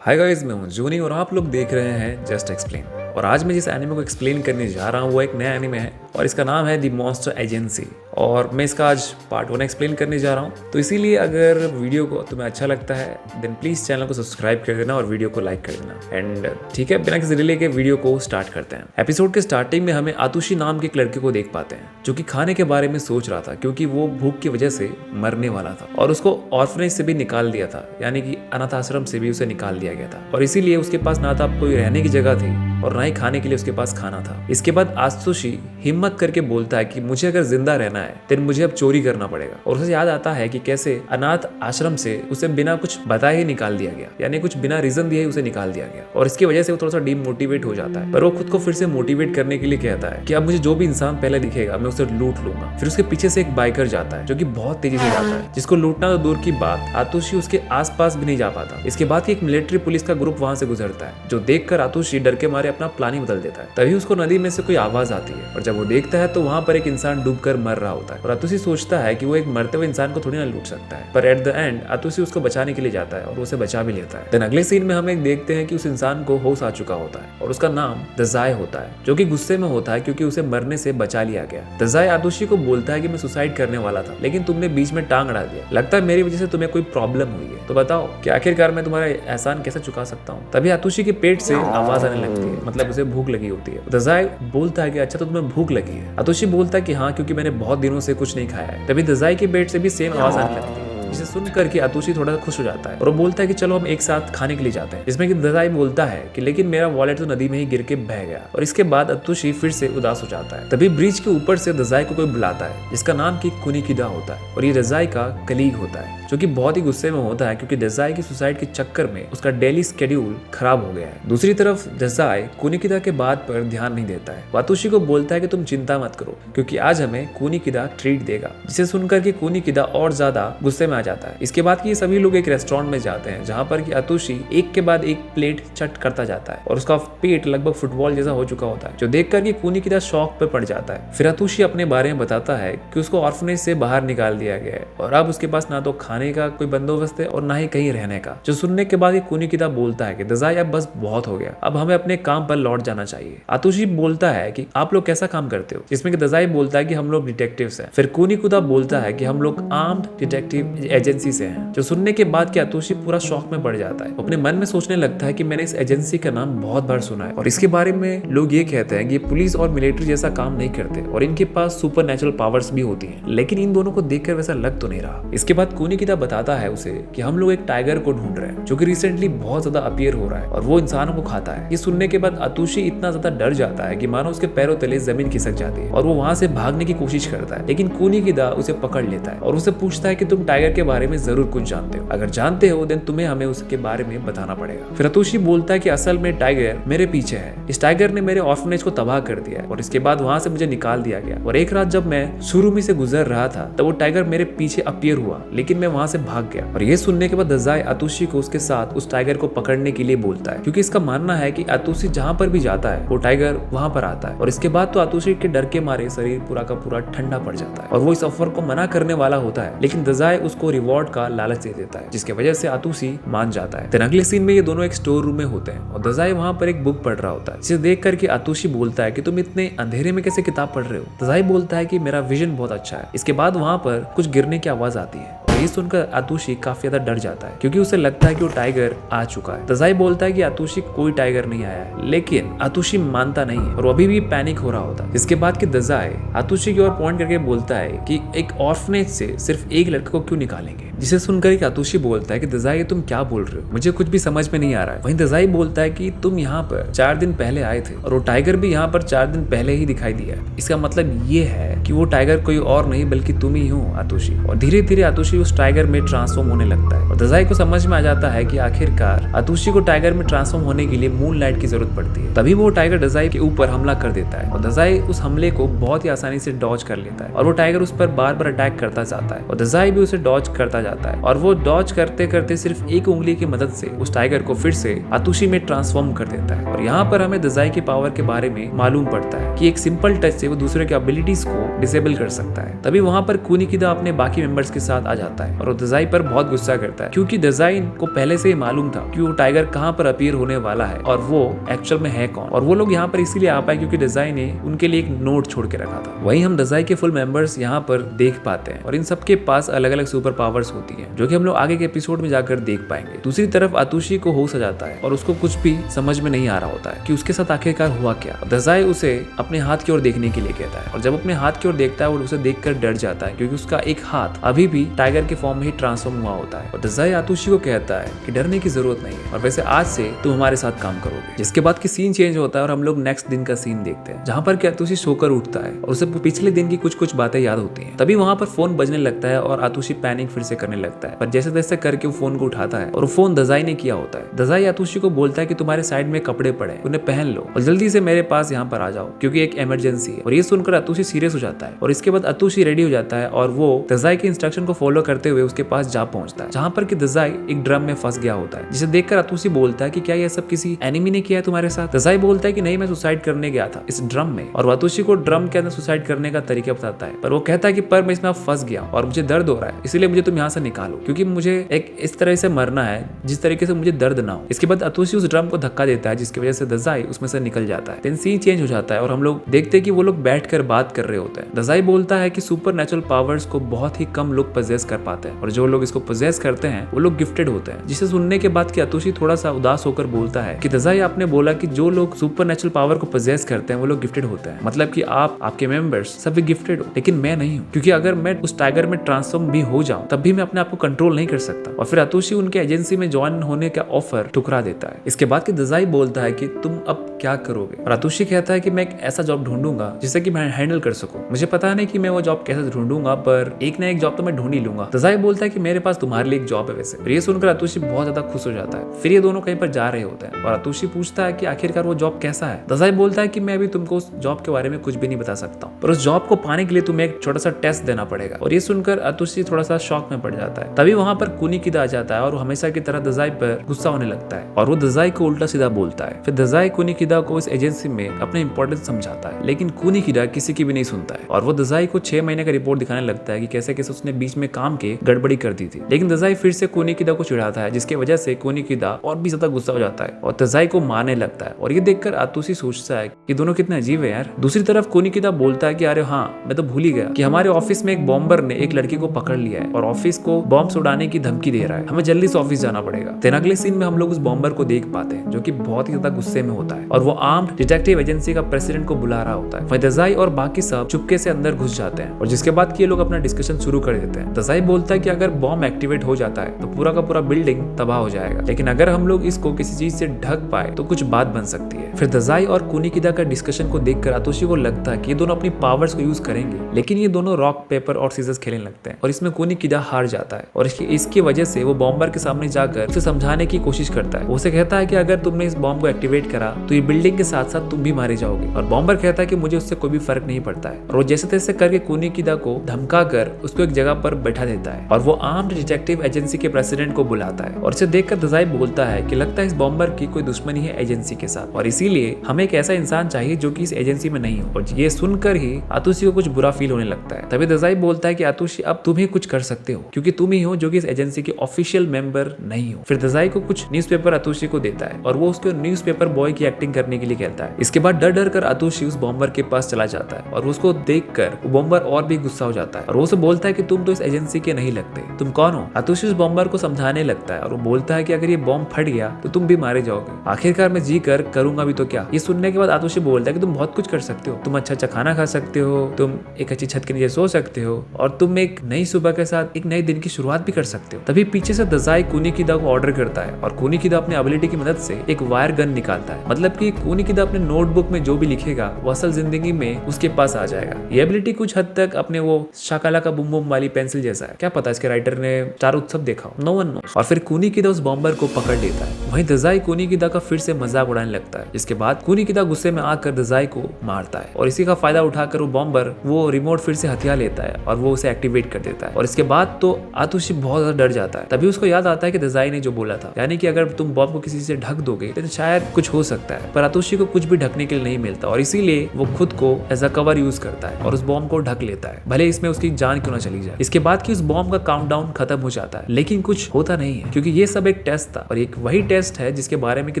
Hi guys, मैं हूं जूनी और आप लोग देख रहे हैं जस्ट एक्सप्लेन। और आज मैं जिस एनिमे को एक्सप्लेन करने जा रहा हूं वो एक नया एनिमे है और इसका नाम है द मॉन्स्टर एजेंसी। और मैं इसका आज पार्ट 1 एक्सप्लेन करने जा रहा हूं। तो इसीलिए अगर वीडियो को तुम्हें अच्छा लगता है देन प्लीज़ चैनल को सब्सक्राइब कर देना और वीडियो को लाइक कर देना। एंड ठीक है, बिना किसी डिले के वीडियो को स्टार्ट करते हैं। एपिसोड के स्टार्टिंग में हमें आतुशी नाम के एक लड़के को देख पाते हैं जो कि खाने के बारे में सोच रहा था क्योंकि वो भूख की वजह से मरने वाला था और उसको ऑर्फनेज से भी निकाल दिया था, यानी कि अनाथ आश्रम से भी उसे निकाल दिया गया था। और इसीलिए उसके पास ना था कोई रहने की जगह थी और ना ही खाने के लिए उसके पास खाना था। इसके बाद आतुशी हिम्मत करके बोलता है कि मुझे अगर जिंदा रहना है तो मुझे अब चोरी करना पड़ेगा। और उसे याद आता है कि कैसे अनाथ आश्रम से उसे बिना कुछ बताए ही निकाल दिया गया, यानी कुछ बिना रीजन दिए ही उसे निकाल दिया गया। और इसकी वजह से वो थोड़ा सा डीमोटिवेट हो जाता है, पर वो खुद को फिर से मोटिवेट करने के लिए कहता है कि अब मुझे जो भी इंसान पहले दिखेगा मैं उसे लूट लूंगा। फिर उसके पीछे से एक बाइकर जाता है जो कि बहुत तेजी से जाता है, जिसको लूटना तो दूर की बात आतुशी उसके आसपास भी नहीं जा पाता। इसके बाद एक मिलिट्री पुलिस का ग्रुप वहां से गुजरता है जो देखकर आतुशी डर के मारे अपना प्लान ही बदल देता है। तभी उसको नदी में से कोई आवाज आती है और जब वो देखता है तो वहां पर एक इंसान डूबकर मर रहा होता है। और आतुशी सोचता है कि वो एक मरते हुए इंसान को थोड़ी ना लूट सकता है, पर एट द एंड आतुशी उसको बचाने के लिए जाता है और उसे बचा भी लेता है। देन अगले सीन में हम एक देखते हैं कि उस इंसान को होश आ चुका होता है और उसका नाम दजाई होता है, जो कि गुस्से में होता है क्योंकि उसे मरने से बचा लिया गया। दजाई आतुशी को बोलता है कि मैं सुसाइड करने वाला था लेकिन तुमने बीच में टांग अड़ा दिया, लगता है मेरी वजह से तुम्हें कोई प्रॉब्लम हुई है, तो बताओ कि आखिरकार मैं तुम्हारा एहसान कैसे चुका सकता हूँ। तभी आतुशी के पेट से आवाज आने लगती है, मतलब उसे भूख लगी होती है। दजाई बोलता है कि अच्छा तो तुम्हें भूख लगी है। आतुशी बोलता है कि हाँ, क्योंकि मैंने बहुत दिनों से कुछ नहीं खाया है। तभी दजाई के पेट से भी सेम आवाज आने लगती है, जिसे सुन करके आतुशी थोड़ा सा खुश हो जाता है और वो बोलता है कि चलो हम एक साथ खाने के लिए जाते हैं। जिसमें कि दजाई बोलता है कि लेकिन मेरा वॉलेट तो नदी में ही गिर के बह गया। और इसके बाद आतुशी फिर से उदास हो जाता है। तभी ब्रिज के ऊपर से दजाई को कोई बुलाता है जिसका नाम की कुनिकिदा होता है और ये दजाई का कलीग होता है जो कि बहुत ही गुस्से में होता है क्योंकि दजाई की सुसाइड के चक्कर में उसका डेली स्केड्यूल खराब हो गया है। दूसरी तरफ दजाई कुनिकिदा के बात पर ध्यान नहीं देता है। आतुशी को बोलता है कि तुम चिंता मत करो क्योंकि आज हमें कुनिकिदा ट्रीट देगा, जिसे सुनकर के कुनिकिदा और ज्यादा गुस्से में आ जाता है। इसके बाद कि सभी लोग एक रेस्टोरेंट में जाते हैं जहां पर कि आतुशी एक के बाद एक प्लेट चट करता जाता है और उसका पेट लगभग फुटबॉल जैसा हो चुका होता है, जो देखकर कि कुनिकिदा शॉक पे पड़ जाता है। फिर आतुशी अपने बारे में बताता है कि उसको ऑर्फनेज से बाहर निकाल दिया गया है और अब उसके पास ना तो खाने का कोई बंदोबस्त है और ना ही कहीं रहने का। जो सुनने के बाद कुनिकिदा बोलता है कि दजाई अब बस बहुत हो गया, अब हमें अपने काम पर लौट जाना चाहिए। आतुशी बोलता है कि आप लोग कैसा काम करते हो, जिसमें कि दजाई बोलता है कि हम लोग डिटेक्टिव्स हैं। फिर कुनिकिदा बोलता है कि हम लोग आर्म्ड डिटेक्टिव एजेंसी से हैं। जो सुनने के बाद कि आतुशी पूरा शौक में पड़ जाता है, अपने मन में सोचने लगता है कि मैंने इस एजेंसी का नाम बहुत बार सुना है और इसके बारे में लोग ये कहते हैं कि ये पुलिस और मिलिट्री जैसा काम नहीं करते और इनके पास सुपर नेचुरल पावर्स भी होती हैं, लेकिन इन दोनों को देखकर वैसा लग तो नहीं रहा। इसके बाद कुनिकिदा बताता है उसे कि हम लोग एक टाइगर को ढूंढ रहे हैं जो कि रिसेंटली बहुत ज्यादा अपीयर हो रहा है और वो इंसानों को खाता है। ये सुनने के बाद आतुशी इतना ज्यादा डर जाता है कि मानो उसके पैरों तले जमीन खिसक जाती है और वो वहां से भागने की कोशिश करता है, लेकिन कुनिकिदा उसे पकड़ लेता है और उसे पूछता है कि तुम टाइगर के बारे में जरूर कुछ जानते हो, अगर जानते हो देन तुम्हें हमें उसके बारे में बताना पड़ेगा। फिर आतुशी बोलता है कि असल में टाइगर मेरे पीछे है, इस टाइगर ने मेरे ऑर्फनेज को तबाह कर दिया और इसके बाद वहां से मुझे निकाल दिया गया और एक रात जब मैं शुरू से गुजर रहा था तब वो टाइगर मेरे पीछे अपीयर हुआ, लेकिन मैं वहां से भाग गया। और ये सुनने के बाद दजाई आतुशी को उसके साथ उस टाइगर को पकड़ने के लिए बोलता है क्योंकि इसका मानना है कि आतुशी जहां पर भी जाता है वो टाइगर वहां पर आता है। और इसके बाद तो आतुशी के डर के मारे शरीर पूरा का पूरा ठंडा पड़ जाता है और वो इस ऑफर को मना करने वाला होता है, लेकिन दजाई उसको रिवॉर्ड का लालच दे देता है जिसकी वजह से आतुशी मान जाता है। देन अगले सीन में ये दोनों एक स्टोर रूम में होते हैं और दजाई वहां पर एक बुक पढ़ रहा होता है, जिसे देख करके आतुशी बोलता है कि तुम इतने अंधेरे में कैसे किताब पढ़ रहे हो। दजाई बोलता है कि मेरा विजन बहुत अच्छा है। इसके बाद वहां पर कुछ गिरने की आवाज आती है। ये सुनकर आतुशी काफी ज्यादा डर जाता है क्योंकि उसे लगता है कि वो टाइगर आ चुका है। दजाई बोलता है कि आतुशी कोई टाइगर नहीं आया है, लेकिन आतुशी मानता नहीं है और वो अभी भी पैनिक हो रहा होता है। इसके बाद कि दजाई आतुशी की ओर पॉइंट करके बोलता है कि एक ऑर्फनेज से सिर्फ एक लड़के को क्यों निकालेंगे, जिसे सुनकर कि आतुशी बोलता है कि दजाई तुम क्या बोल रहे हो, मुझे कुछ भी समझ में नहीं आ रहा है। वहीं दजाई बोलता है कि तुम यहाँ पर 4 दिन पहले आए थे और वो टाइगर भी यहाँ पर 4 दिन पहले ही दिखाई दिया। इसका मतलब ये है कि वो टाइगर कोई और नहीं बल्कि तुम ही हो आतुशी। और धीरे धीरे आतुशी उस टाइगर में ट्रांसफॉर्म होने लगता है और दजाई को समझ में आ जाता है कि आखिरकार आतुशी को टाइगर में ट्रांसफॉर्म होने के लिए मूनलाइट की जरूरत पड़ती है। तभी वो टाइगर दजाई के ऊपर हमला कर देता है और दजाई उस हमले को बहुत ही आसानी से डॉज कर लेता है और वो टाइगर उस पर बार बार अटैक करता जाता है और दजाई भी उसे डॉज करता जाता है और वो डॉज करते करते सिर्फ एक उंगली की मदद से उस टाइगर को फिर से आतुशी में ट्रांसफॉर्म कर देता है। और यहाँ पर हमें दजाई की पावर के बारे में मालूम पड़ता है कि एक सिंपल टच से वो दूसरे के एबिलिटीज को डिसेबल कर सकता है। तभी वहाँ पर कुनिकिदा अपने बाकी मेंबर्स के साथ आ जाता है और वो दजाई पर बहुत गुस्सा करता है, क्योंकि दजाई को पहले से ही मालूम था कि वो टाइगर कहाँ पर अपीयर होने वाला है और वो एक्चुअल में है कौन। और वो लोग यहाँ पर इसीलिए आ पाए क्योंकि दजाई ने उनके लिए एक नोट छोड़ के रखा था। वहीं हम दजाई के फुल मेंबर्स यहाँ पर देख पाते हैं और इन सबके पास अलग अलग सुपर पावर्स होती हैं, जो कि हम लोग आगे के एपिसोड में जाकर देख पाएंगे। दूसरी तरफ आतुशी को होश आ जाता है और उसको कुछ भी समझ में नहीं आ रहा होता है कि उसके साथ आखिरकार हुआ क्या। दजाई उसे अपने हाथ की ओर देखने के लिए कहता है और जब अपने हाथ की ओर देखता है वो उसे देखकर डर जाता है, क्योंकि उसका एक हाथ अभी भी टाइगर के फॉर्म में ही ट्रांसफॉर्म हुआ होता है। और दजाई आतुशी को कहता है कि डरने की जरूरत नहीं है और वैसे आज से तुम हमारे साथ काम करोगे। जिसके बाद की सीन चेंज होता है और हम लोग नेक्स्ट दिन का सीन देखते हैं, जहाँ पर आतुशी सोकर उठता है और उसे पिछले दिन की कुछ बातें याद होती हैं। तभी वहाँ पर फोन बजने लगता है और आतुशी पैनिक फिर से करने लगता है, पर जैसे तैसे करके वो फोन को उठाता है और फोन दजाई ने किया होता है। दजाई आतुशी को बोलता है कि तुम्हारे साइड में कपड़े पड़े हैं, उन्हें पहन लो और जल्दी से मेरे पास यहाँ पर आ जाओ क्योंकि एक इमरजेंसी है। और ये सुनकर आतुशी सीरियस हो जाता है और इसके बाद आतुशी रेडी हो जाता है और वो दजाई के इंस्ट्रक्शन को फॉलो करते हुए उसके पास जा पहुंचता है, जहाँ पर कि दजाई एक ड्रम में फंस गया होता है, जिसे देखकर आतुशी बोलता है कि क्या ये सब किसी एनिमी ने किया है तुम्हारे साथ। दजाई बोलता है कि नहीं, मैं सुसाइड करने गया था इस ड्रम में, और आतुशी को ड्रम के अंदर सुसाइड करने का तरीका बताता है। पर वो कहता है कि पर मैं इसमें फंस गया और मुझे दर्द हो रहा है, इसलिए मुझे तुम यहाँ से निकालो क्योंकि मुझे एक इस तरह से मरना है जिस तरीके से मुझे दर्द ना हो। इसके बाद आतुशी उस ड्रम को धक्का देता है जिसकी वजह से दजाई उसमें से निकल जाता है। देन सीन चेंज हो जाता है और हम लोग देखते हैं कि वो लोग बैठकर बात कर रहे होते हैं। दजाई बोलता है कि सुपर नेचुरल पावर्स को बहुत ही कम लोग पोजेस कर पाते हैं और जो लोग इसको पोजेस करते हैं वो लोग गिफ्टेड होते हैं। जिसे सुनने के बाद कि आतुशी थोड़ा सा उदास होकर बोलता है कि दजाई आपने बोला कि जो लोग सुपर नेचुरल पावर को पोजेस करते हैं वो लोग गिफ्टेड होते हैं, मतलब कि आप आपके मेंबर्स सभी गिफ्टेड हो, लेकिन मैं नहीं हूँ, क्योंकि अगर मैं उस टाइगर में ट्रांसफॉर्म भी हो जाऊं तब भी मैं अपने आप को कंट्रोल नहीं कर सकता। और फिर आतुशी उनके एजेंसी में ज्वाइन होने का ऑफर ठुकरा देता है। इसके बाद कि दजाई बोलता है कि तुम अब क्या करोगे, और आतुशी कहता है कि मैं एक ऐसा जॉब ढूंढूंगा जिससे कि मैं हैंडल कर सकूं। मुझे पता नहीं कि मैं वो जॉब कैसे ढूंढूंगा, पर एक ना एक जॉब तो मैं ढूंढ ही लूंगा। दजाई बोलता है कि मेरे पास तुम्हारे लिए एक जॉब है वैसे। और ये सुनकर आतुशी बहुत ज्यादा खुश हो जाता है। फिर ये दोनों कहीं पर जा रहे होते हैं और आतुशी पूछता है कि आखिरकार वो जॉब कैसा है। दजाई बोलता है कि मैं अभी तुमको उस जॉब के बारे में कुछ भी नहीं बता सकता हूँ, पर उस जॉब को पाने के लिए तुम्हें एक छोटा सा टेस्ट देना पड़ेगा। और ये सुनकर आतुशी थोड़ा सा शॉक में पड़ जाता है। तभी वहां पर कुनिकिदा आ जाता है और हमेशा की तरह दजाई पर गुस्सा होने लगता है और वो दजाई को उल्टा सीधा बोलता है। फिर दजाई कुनिकिदा को इस एजेंसी में अपने इंपॉर्टेंस समझाता है, लेकिन कुनिकिदा किसी की भी नहीं सुनता है और वो दजाई को 6 महीने का रिपोर्ट दिखाने लगता है कि कैसे कैसे उसने बीच में काम के गड़बड़ी कर दी थी। लेकिन दजाई फिर से कुनिकिदा को चिढ़ाता है, जिसकी वजह से कुनिकिदा और भी ज्यादा गुस्सा हो जाता है और दजाई को मारने लगता है। और ये देखकर आतुशी सोचता है कि दोनों कितने अजीब है यार। दूसरी तरफ कुनिकिदा बोलता है कि अरे हाँ, मैं तो भूल ही गया कि हमारे ऑफिस में एक बॉम्बर ने एक लड़की को पकड़ लिया है और ऑफिस को बॉम्ब उड़ाने की धमकी दे रहा है, हमें जल्दी से ऑफिस जाना पड़ेगा। देन अगले सीन में हम लोग उस बॉम्बर को देख पाते हैं जो कि बहुत ही ज्यादा गुस्से में होता है और वो आर्म्ड डिटेक्टिव एजेंसी का प्रेसिडेंट को बुला रहा होता है। वहीं दजाई और बाकी सब चुपके से अंदर घुस जाते हैं और जिसके बाद ये लोग अपना डिस्कशन शुरू कर देते हैं। दजाई बोलता है कि अगर बॉम्ब एक्टिवेट हो जाता है तो पूरा का पूरा बिल्डिंग तबाह हो जाएगा, लेकिन अगर हम लोग इसको किसी चीज से ढक पाए तो कुछ बात बन सकती है। फिर दजाई और कुनिकिदा का डिस्कशन को देखकर आतुशी को लगता है कि ये दोनों अपनी पावर्स को यूज करेंगे, लेकिन ये दोनों रॉक पेपर और सीजर्स खेलने लगते हैं और इसमें कुनिकिदा हार जाता है और इसकी वजह से वो बॉम्बर के सामने जाकर उसे समझाने की कोशिश करता है। उसे कहता है कि अगर तुमने इस बॉम्ब को एक्टिवेट करा तो ये बिल्डिंग के साथ साथ तुम भी मारे जाओगे। और बॉम्बर कहता है कि मुझे उससे कोई भी फर्क नहीं पड़ता है और वो जैसे तैसे करके कुनिकिदा को धमका कर उसको एक जगह पर बैठा देता है और वो आर्म्ड डिटेक्टिव एजेंसी के प्रेसिडेंट को बुलाता है। और इसे देखकर दजाई बोलता है कि लगता है इस बॉम्बर की कोई दुश्मनी है एजेंसी के साथ और इसीलिए हमें एक ऐसा इंसान चाहिए जो कि इस एजेंसी में नहीं हो। और ये सुनकर ही आतुशी को कुछ बुरा फील होने लगता है। तभी दजाई बोलता है कि आतुशी अब तुम ही कुछ कर सकते हो क्योंकि तुम ही हो जो कि इस एजेंसी के ऑफिशियल मेंबर नहीं हो। फिर दजाई को कुछ न्यूज़पेपर आतुशी को देता है और वो उसको न्यूज़पेपर बॉय की एक्टिंग करने के लिए कहता है। इसके बाद डर डर कर आतुशी उस बॉम्बर के पास चला जाता है और उसको देखकर वो बॉम्बर और भी गुस्सा हो जाता है और वो उसे बोलता है कि तुम तो इस एजेंसी के नहीं लगते, तुम कौन हो। आतुशी उस बॉम्बर को समझाने लगता है और वो बोलता है कि अगर ये बॉम्ब फट गया तो तुम भी मारे जाओगे, आखिरकार मैं जी कर करूंगा भी तो क्या। ये सुनने के बाद आतुशी बोलता है कि तुम बहुत कुछ कर सकते हो, तुम अच्छा अच्छा खाना खा सकते हो, तुम एक अच्छी छत के नीचे सो सकते हो और तुम एक नई सुबह के साथ एक नए दिन की शुरुआत भी कर सकते हो। तभी पीछे से दजाई कुनिकिदा को ऑर्डर करता है और कुनिकिदा अपने एबिलिटी की मदद से एक वायर गन निकालता है, मतलब कि कुनिकिदा अपने नोटबुक में जो भी लिखेगा वो असल जिंदगी में उसके पास आ जाएगा। ये एबिलिटी कुछ हद तक अपने वो शाकाला का बुम बुम वाली पेंसिल जैसा है, क्या पता इसके राइटर ने चार उत्सव देखा हो, नो वन नोस। और फिर कुनिकिदा उस बॉम्बर को पकड़ लेता है। वहीं दजाई कुनिकिदा का फिर से मजाक उड़ाने लगता है, जिसके बाद कुनिकिदा गुस्से में आकर दजाई को मारता है और इसी का फायदा उठाकर वो बॉम्बर वो रिमोट फिर से हथिया लेता है और वो उसे एक्टिवेट कर देता है। और इसके बाद तो आतुशी बहुत ज्यादा डर जाता है। तभी उसको याद आता है कि दजाई ने जो बोला था, यानी कि अगर तुम बॉम्ब को किसी से ढक दोगे तो शायद कुछ हो सकता है। पर आतुशी को कुछ भी ढकने के लिए नहीं मिलता और इसीलिए वो खुद को एज अ कवर यूज करता है और उस बॉम्ब को ढक लेता है, भले इसमें उसकी जान क्यों ना चली जाए। इसके बाद कि उस बॉम्ब का काउंटडाउन खत्म हो जाता है, लेकिन कुछ होता नहीं है क्योंकि ये सब एक टेस्ट था और एक वही टेस्ट है जिसके बारे में कि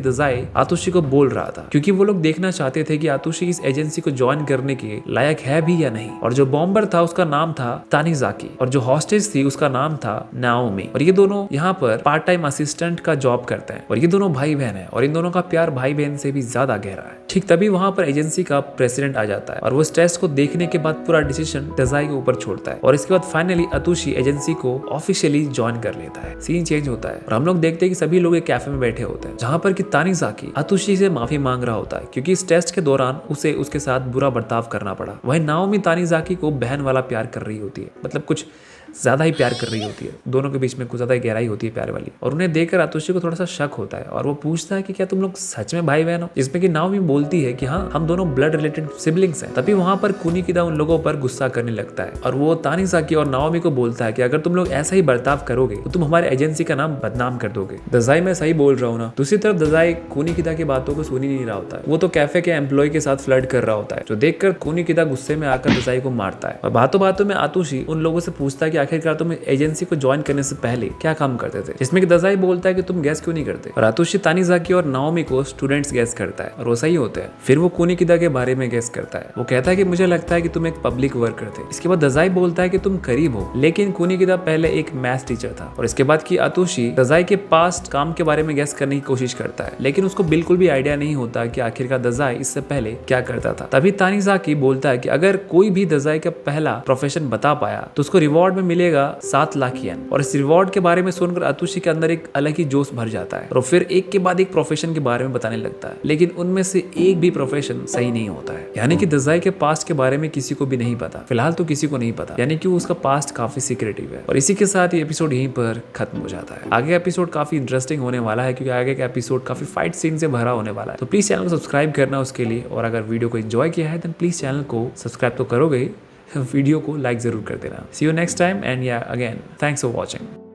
दजाई आतुशी को बोल रहा था, क्योंकि वो लोग देखना चाहते थे कि आतुशी इस एजेंसी को ज्वाइन करने के लायक है भी या नहीं। और जो बॉम्बर था उसका नाम था तानीजाकी और जो हॉस्टेज थी उसका नाम था नाओमी। और ये दोनों यहाँ पर पार्ट टाइम असिस्टेंट का जॉब करते हैं और ये दोनों भाई बहन है और इन दोनों का प्यार भाई बहन से भी ज्यादा गहरा है। ठीक तभी वहां पर एजेंसी का प्रेसिडेंट आ जाता है और वो इस टेस्ट को देखने के बाद पूरा डिसीजन दजाई के ऊपर छोड़ता है और इसके बाद फाइनली आतुशी एजेंसी को ऑफिशियली ज्वाइन कर लेता है। सीन चेंज होता है और हम लोग देखते हैं कि सभी लोग एक कैफे में बैठे होते हैं जहां पर कि तानीजाकी आतुशी से माफी मांग रहा होता है क्योंकि इस टेस्ट के दौरान उसे उसके साथ बुरा बर्ताव करना पड़ा। वहीं नाओमी तानीजाकी को बहन वाला प्यार कर रही होती है, मतलब कुछ ज्यादा ही प्यार कर रही होती है, दोनों के बीच में कुछ ज्यादा ही गहराई होती है प्यार वाली। और उन्हें देखकर आतुशी को थोड़ा सा शक होता है और वो पूछता है कि क्या तुम लोग सच में भाई बहन हो, जिसमें कि नाओमी बोलती है कि हाँ हम दोनों ब्लड रिलेटेड सिबलिंग्स हैं। तभी वहां पर कुनिकिदा उन लोगों पर गुस्सा करने लगता है और वो तानीजाकी और नाओमी को बोलता है कि अगर तुम लोग ऐसा ही बर्ताव करोगे तो तुम हमारे एजेंसी का नाम बदनाम कर दोगे। दजाई मैं सही बोल रहा हूँ ना। दूसरी तरफ दजाई कुनिकिदा की बातों को सुन ही नहीं रहा होता है, वो तो कैफे के एम्प्लॉय के साथ फ्लर्ट कर रहा होता है, जो देखकर कुनिकिदा गुस्से में आकर दजाई को मारता है। और बातों बातों में आतुशी उन लोगों से पूछता है कि आखिरकार तुम एजेंसी को ज्वाइन करने से पहले क्या काम करते थे, जिसमें कि दजाई बोलता है कि तुम गैस क्यों नहीं करते और आतुशी तानीजाकी और नाओमी को स्टूडेंट्स गैस करता है और वो सही होते हैं। फिर वो कुनिकिदा के बारे में गैस करता है, वो कहता है कि मुझे लगता है कि तुम एक पब्लिक वर्कर थे। इसके बाद दजाई बोलता है कि तुम करीब हो, लेकिन कुनिकिदा पहले एक मैथ्स टीचर था। और इसके बाद की आतुशी दजाई के पास्ट काम के बारे में गैस करने की कोशिश करता है, लेकिन उसको बिल्कुल भी आइडिया नहीं होता कि आखिरकार दजाई इससे पहले क्या करता था। तभी तानीजाकी बोलता है कि अगर कोई भी दजाई का पहला प्रोफेशन बता पाया तो उसको रिवॉर्ड में मिलेगा 7 लाख येन। और इस रिवॉर्ड के बारे में सुनकर आतुशी के अंदर एक अलग ही जोश भर जाता है और फिर एक के बाद एक प्रोफेशन के बारे में बताने लगता है, लेकिन उनमें से एक भी प्रोफेशन सही नहीं होता है। यानी कि दजाई के पास्ट के बारे में किसी को भी नहीं पता, फिलहाल तो किसी को नहीं पता, यानी कि उसका पास्ट काफी सीक्रेटिव है। और इसी के साथ ये एपिसोड यहीं पर खत्म हो जाता है। आगे एपिसोड काफी इंटरेस्टिंग होने वाला है क्योंकि आगे का एपिसोड काफी फाइट सीन से भरा होने वाला है। तो प्लीज चैनल को सब्सक्राइब करना उसके लिए, और अगर वीडियो को एंजॉय किया है तो प्लीज चैनल को सब्सक्राइब तो करोगे, वीडियो को लाइक जरूर कर देना। सी यू नेक्स्ट टाइम एंड या अगेन थैंक्स फॉर वॉचिंग।